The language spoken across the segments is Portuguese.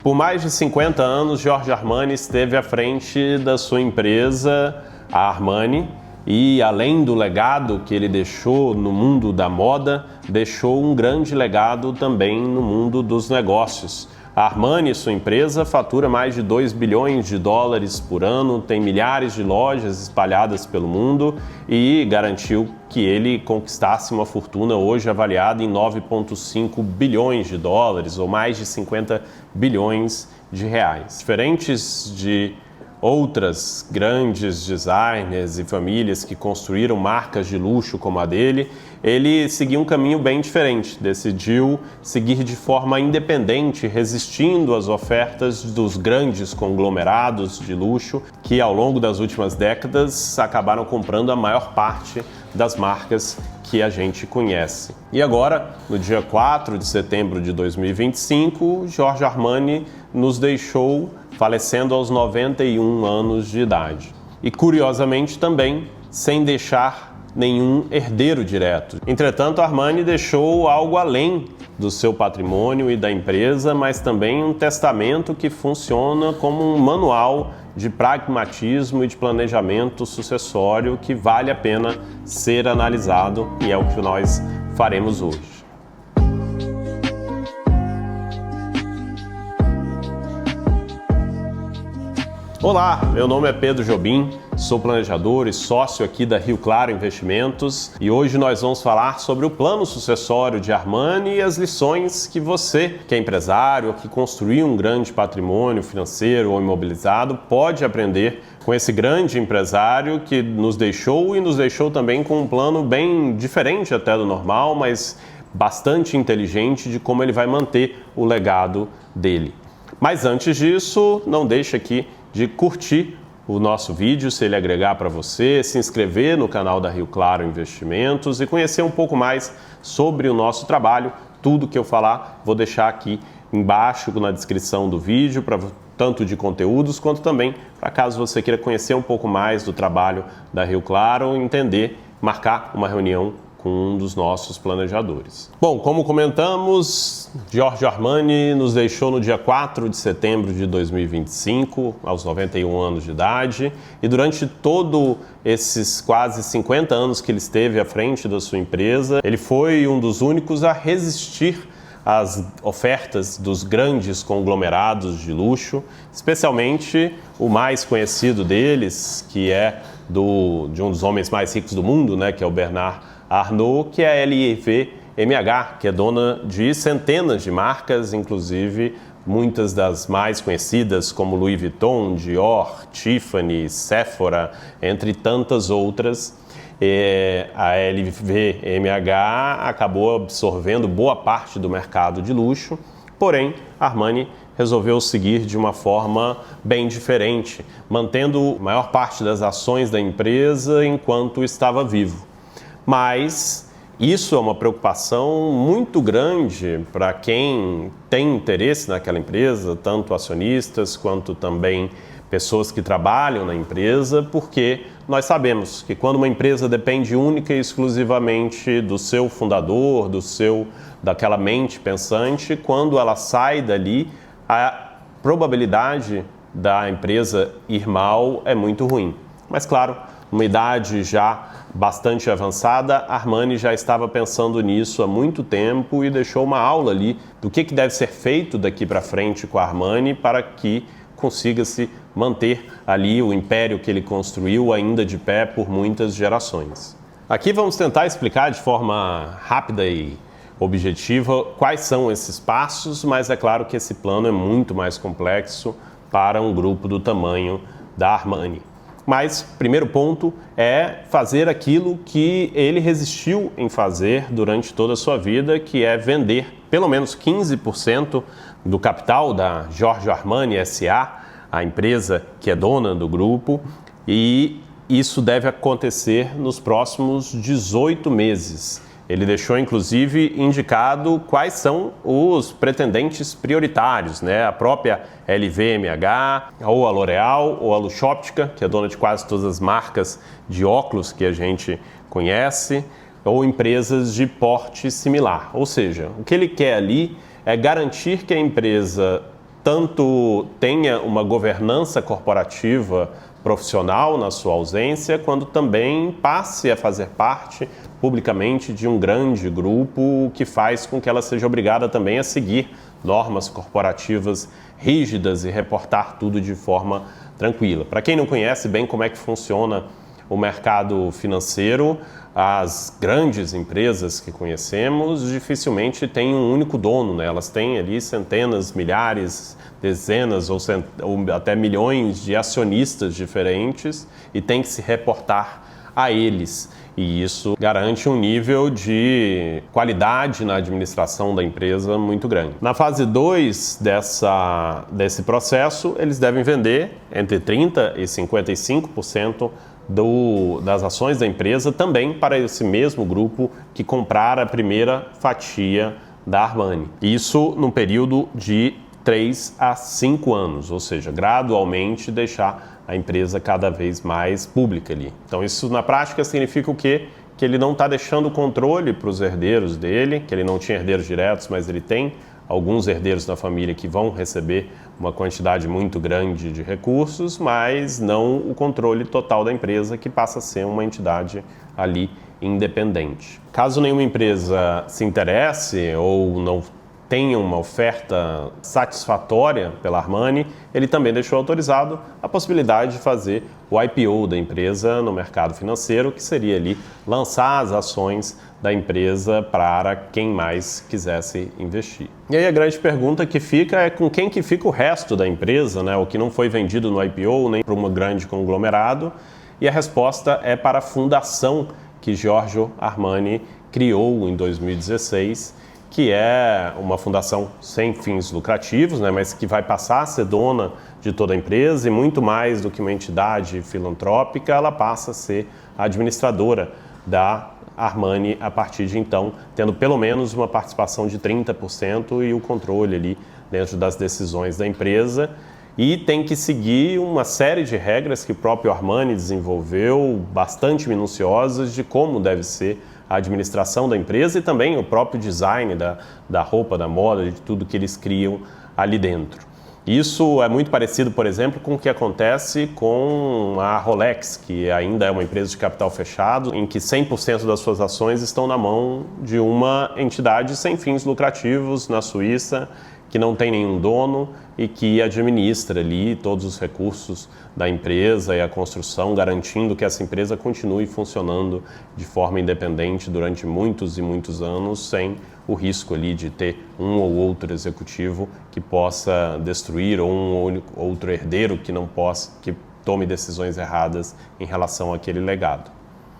Por mais de 50 anos, Giorgio Armani esteve à frente da sua empresa, a Armani, e além do legado que ele deixou no mundo da moda, deixou um grande legado também no mundo dos negócios. A Armani, sua empresa, fatura mais de 2 bilhões de dólares por ano, tem milhares de lojas espalhadas pelo mundo e garantiu que ele conquistasse uma fortuna hoje avaliada em 9,5 bilhões de dólares ou mais de 50 bilhões de reais. Diferentes de outras grandes designers e famílias que construíram marcas de luxo como a dele, ele seguiu um caminho bem diferente, decidiu seguir de forma independente, resistindo às ofertas dos grandes conglomerados de luxo que ao longo das últimas décadas acabaram comprando a maior parte das marcas que a gente conhece. E agora, no dia 4 de setembro de 2025, Giorgio Armani nos deixou falecendo aos 91 anos de idade. E curiosamente também sem deixar nenhum herdeiro direto. Entretanto, Armani deixou algo além do seu patrimônio e da empresa, mas também um testamento que funciona como um manual de pragmatismo e de planejamento sucessório que vale a pena ser analisado, e é o que nós faremos hoje. Olá, meu nome é Pedro Jobim, sou planejador e sócio aqui da Rio Claro Investimentos e hoje nós vamos falar sobre o plano sucessório de Armani e as lições que você, que é empresário ou que construiu um grande patrimônio financeiro ou imobilizado, pode aprender com esse grande empresário que nos deixou e nos deixou também com um plano bem diferente até do normal, mas bastante inteligente de como ele vai manter o legado dele. Mas antes disso, não deixe aqui de curtir o nosso vídeo, se ele agregar para você, se inscrever no canal da Rio Claro Investimentos e conhecer um pouco mais sobre o nosso trabalho. Tudo que eu falar, vou deixar aqui embaixo na descrição do vídeo, tanto de conteúdos quanto também para caso você queira conhecer um pouco mais do trabalho da Rio Claro, entender, marcar uma reunião com um dos nossos planejadores. Bom, como comentamos, Giorgio Armani nos deixou no dia 4 de setembro de 2025, aos 91 anos de idade, e durante todos esses quase 50 anos que ele esteve à frente da sua empresa, ele foi um dos únicos a resistir às ofertas dos grandes conglomerados de luxo, especialmente o mais conhecido deles, que é de um dos homens mais ricos do mundo, né, que é o Bernard Arnault, que é a LVMH, que é dona de centenas de marcas, inclusive muitas das mais conhecidas como Louis Vuitton, Dior, Tiffany, Sephora, entre tantas outras. A LVMH acabou absorvendo boa parte do mercado de luxo, porém Armani resolveu seguir de uma forma bem diferente, mantendo a maior parte das ações da empresa enquanto estava vivo. Mas isso é uma preocupação muito grande para quem tem interesse naquela empresa, tanto acionistas quanto também pessoas que trabalham na empresa, porque nós sabemos que quando uma empresa depende única e exclusivamente do seu fundador, daquela mente pensante, quando ela sai dali, a probabilidade da empresa ir mal é muito ruim. Mas claro, uma idade já bastante avançada, Armani já estava pensando nisso há muito tempo e deixou uma aula ali do que deve ser feito daqui para frente com a Armani para que consiga-se manter ali o império que ele construiu ainda de pé por muitas gerações. Aqui vamos tentar explicar de forma rápida e objetiva quais são esses passos, mas é claro que esse plano é muito mais complexo para um grupo do tamanho da Armani. Mas o primeiro ponto é fazer aquilo que ele resistiu em fazer durante toda a sua vida, que é vender pelo menos 15% do capital da Giorgio Armani S.A., a empresa que é dona do grupo, e isso deve acontecer nos próximos 18 meses. Ele deixou, inclusive, indicado quais são os pretendentes prioritários, né? A própria LVMH, ou a L'Oréal, ou a Luxottica, que é dona de quase todas as marcas de óculos que a gente conhece, ou empresas de porte similar. Ou seja, o que ele quer ali é garantir que a empresa tanto tenha uma governança corporativa profissional na sua ausência, quanto também passe a fazer parte publicamente de um grande grupo, que faz com que ela seja obrigada também a seguir normas corporativas rígidas e reportar tudo de forma tranquila. Para quem não conhece bem como é que funciona o mercado financeiro, as grandes empresas que conhecemos dificilmente têm um único dono, né? Elas têm ali centenas, milhares, dezenas ou até milhões de acionistas diferentes e tem que se reportar a eles. E isso garante um nível de qualidade na administração da empresa muito grande. Na fase 2 desse processo, eles devem vender entre 30% e 55% das ações da empresa também para esse mesmo grupo que comprar a primeira fatia da Armani. Isso num período de 3 a 5 anos, ou seja, gradualmente deixar a empresa cada vez mais pública ali. Então isso na prática significa o quê? Que ele não está deixando o controle para os herdeiros dele, que ele não tinha herdeiros diretos, mas ele tem alguns herdeiros na família que vão receber uma quantidade muito grande de recursos, mas não o controle total da empresa, que passa a ser uma entidade ali independente. Caso nenhuma empresa se interesse ou não tenha uma oferta satisfatória pela Armani, ele também deixou autorizado a possibilidade de fazer o IPO da empresa no mercado financeiro, que seria ali lançar as ações da empresa para quem mais quisesse investir. E aí a grande pergunta que fica é com quem que fica o resto da empresa, né? O que não foi vendido no IPO nem para um grande conglomerado, e a resposta é para a fundação que Giorgio Armani criou em 2016, que é uma fundação sem fins lucrativos, né, mas que vai passar a ser dona de toda a empresa e muito mais do que uma entidade filantrópica, ela passa a ser a administradora da Armani a partir de então, tendo pelo menos uma participação de 30% e o controle ali dentro das decisões da empresa. E tem que seguir uma série de regras que o próprio Armani desenvolveu, bastante minuciosas, de como deve ser a administração da empresa e também o próprio design da roupa, da moda, de tudo que eles criam ali dentro. Isso é muito parecido, por exemplo, com o que acontece com a Rolex, que ainda é uma empresa de capital fechado, em que 100% das suas ações estão na mão de uma entidade sem fins lucrativos na Suíça, que não tem nenhum dono e que administra ali todos os recursos da empresa e a construção, garantindo que essa empresa continue funcionando de forma independente durante muitos e muitos anos, sem o risco ali de ter um ou outro executivo que possa destruir ou um ou outro herdeiro que não possa, que tome decisões erradas em relação àquele legado.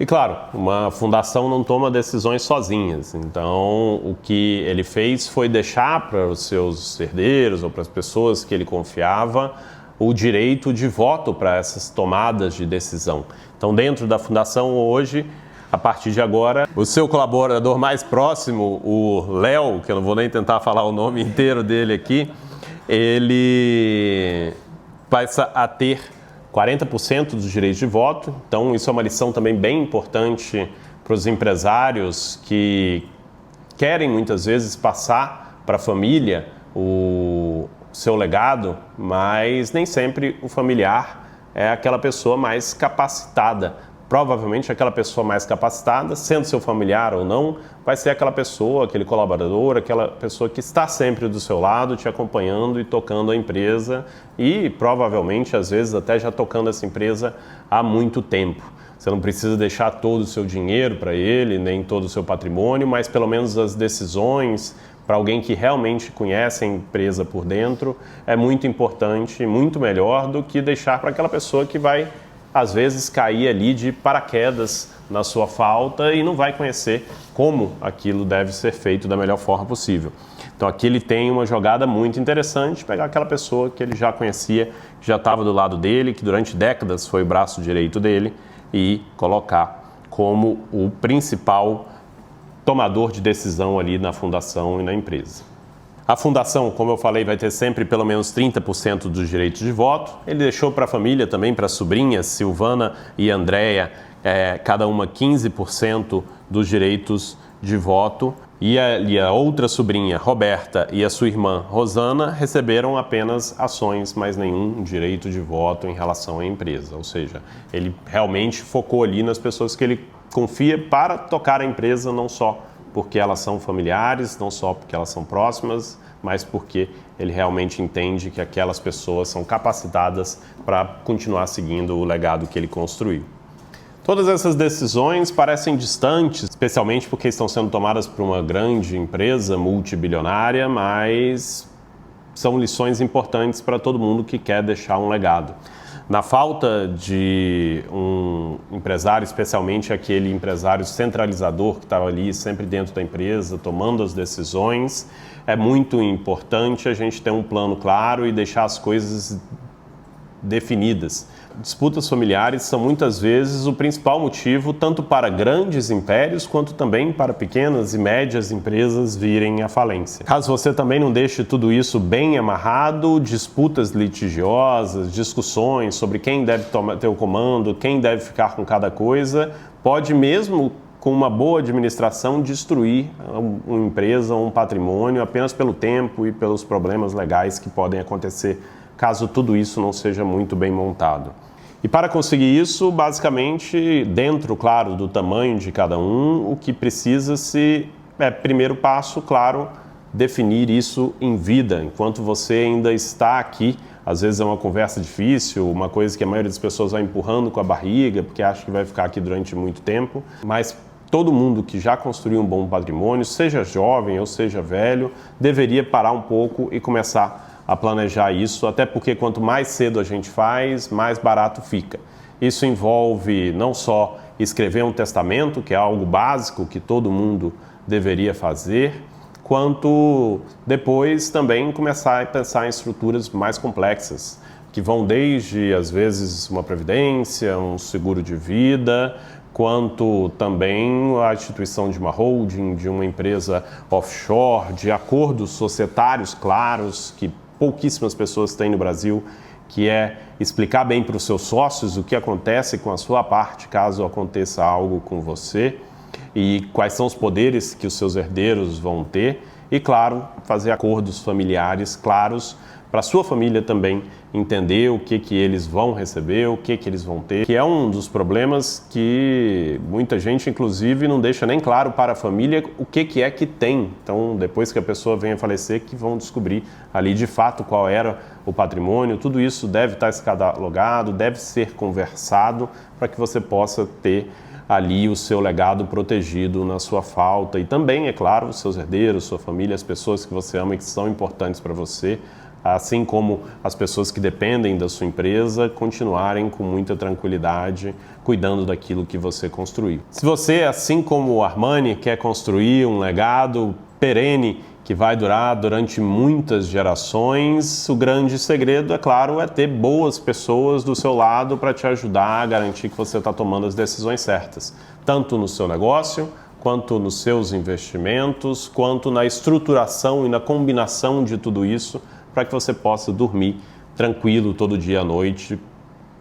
E claro, uma fundação não toma decisões sozinhas, então o que ele fez foi deixar para os seus herdeiros ou para as pessoas que ele confiava o direito de voto para essas tomadas de decisão. Então dentro da fundação hoje, a partir de agora, o seu colaborador mais próximo, o Léo, que eu não vou nem tentar falar o nome inteiro dele aqui, ele passa a ter 40% dos direitos de voto. Então isso é uma lição também bem importante para os empresários que querem muitas vezes passar para a família o seu legado, mas nem sempre o familiar é aquela pessoa mais capacitada. Provavelmente aquela pessoa mais capacitada, sendo seu familiar ou não, vai ser aquela pessoa, aquele colaborador, aquela pessoa que está sempre do seu lado, te acompanhando e tocando a empresa e provavelmente, às vezes, até já tocando essa empresa há muito tempo. Você não precisa deixar todo o seu dinheiro para ele, nem todo o seu patrimônio, mas pelo menos as decisões para alguém que realmente conhece a empresa por dentro é muito importante, muito melhor do que deixar para aquela pessoa que vai às vezes cair ali de paraquedas na sua falta e não vai conhecer como aquilo deve ser feito da melhor forma possível. Então aqui ele tem uma jogada muito interessante, pegar aquela pessoa que ele já conhecia, que já estava do lado dele, que durante décadas foi o braço direito dele, e colocar como o principal tomador de decisão ali na fundação e na empresa. A fundação, como eu falei, vai ter sempre pelo menos 30% dos direitos de voto. Ele deixou para a família também, para as sobrinhas, Silvana e Andréia, cada uma 15% dos direitos de voto. E a outra sobrinha, Roberta, e a sua irmã, Rosana, receberam apenas ações, mas nenhum direito de voto em relação à empresa. Ou seja, ele realmente focou ali nas pessoas que ele confia para tocar a empresa, não só porque elas são familiares, não só porque elas são próximas, mas porque ele realmente entende que aquelas pessoas são capacitadas para continuar seguindo o legado que ele construiu. Todas essas decisões parecem distantes, especialmente porque estão sendo tomadas por uma grande empresa multibilionária, mas são lições importantes para todo mundo que quer deixar um legado. Na falta de um empresário, especialmente aquele empresário centralizador que estava ali sempre dentro da empresa, tomando as decisões, é muito importante a gente ter um plano claro e deixar as coisas definidas. Disputas familiares são muitas vezes o principal motivo tanto para grandes impérios quanto também para pequenas e médias empresas virem à falência. Caso você também não deixe tudo isso bem amarrado, disputas litigiosas, discussões sobre quem deve ter o comando, quem deve ficar com cada coisa, pode mesmo com uma boa administração destruir uma empresa ou um patrimônio apenas pelo tempo e pelos problemas legais que podem acontecer caso tudo isso não seja muito bem montado. E para conseguir isso, basicamente, dentro, claro, do tamanho de cada um, o que precisa-se primeiro passo, claro, definir isso em vida, enquanto você ainda está aqui. Às vezes é uma conversa difícil, uma coisa que a maioria das pessoas vai empurrando com a barriga, porque acha que vai ficar aqui durante muito tempo, mas todo mundo que já construiu um bom patrimônio, seja jovem ou seja velho, deveria parar um pouco e começar a planejar isso, até porque quanto mais cedo a gente faz, mais barato fica. Isso envolve não só escrever um testamento, que é algo básico que todo mundo deveria fazer, quanto depois também começar a pensar em estruturas mais complexas, que vão desde, às vezes, uma previdência, um seguro de vida, quanto também a instituição de uma holding, de uma empresa offshore, de acordos societários claros que pouquíssimas pessoas têm no Brasil, que é explicar bem para os seus sócios o que acontece com a sua parte caso aconteça algo com você e quais são os poderes que os seus herdeiros vão ter e, claro, fazer acordos familiares claros para a sua família também entender o que eles vão receber, o que eles vão ter, que é um dos problemas que muita gente, inclusive, não deixa nem claro para a família o que é que tem. Então, depois que a pessoa venha a falecer, que vão descobrir ali de fato qual era o patrimônio. Tudo isso deve estar catalogado, deve ser conversado para que você possa ter ali o seu legado protegido na sua falta e também, é claro, os seus herdeiros, sua família, as pessoas que você ama e que são importantes para você, assim como as pessoas que dependem da sua empresa, continuarem com muita tranquilidade, cuidando daquilo que você construiu. Se você, assim como o Armani, quer construir um legado perene que vai durar durante muitas gerações, o grande segredo, é claro, é ter boas pessoas do seu lado para te ajudar a garantir que você está tomando as decisões certas, tanto no seu negócio, quanto nos seus investimentos, quanto na estruturação e na combinação de tudo isso, para que você possa dormir tranquilo todo dia à noite,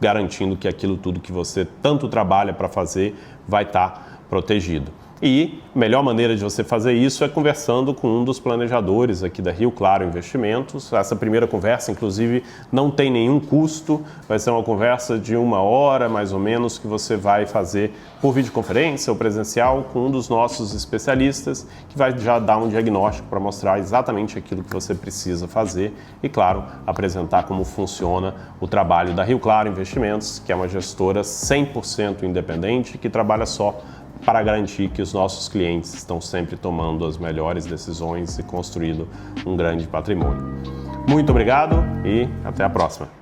garantindo que aquilo tudo que você tanto trabalha para fazer vai estar protegido. E a melhor maneira de você fazer isso é conversando com um dos planejadores aqui da Rio Claro Investimentos. Essa primeira conversa, inclusive, não tem nenhum custo, vai ser uma conversa de 1 hora, mais ou menos, que você vai fazer por videoconferência ou presencial com um dos nossos especialistas, que vai já dar um diagnóstico para mostrar exatamente aquilo que você precisa fazer e, claro, apresentar como funciona o trabalho da Rio Claro Investimentos, que é uma gestora 100% independente que trabalha só para garantir que os nossos clientes estão sempre tomando as melhores decisões e construindo um grande patrimônio. Muito obrigado e até a próxima!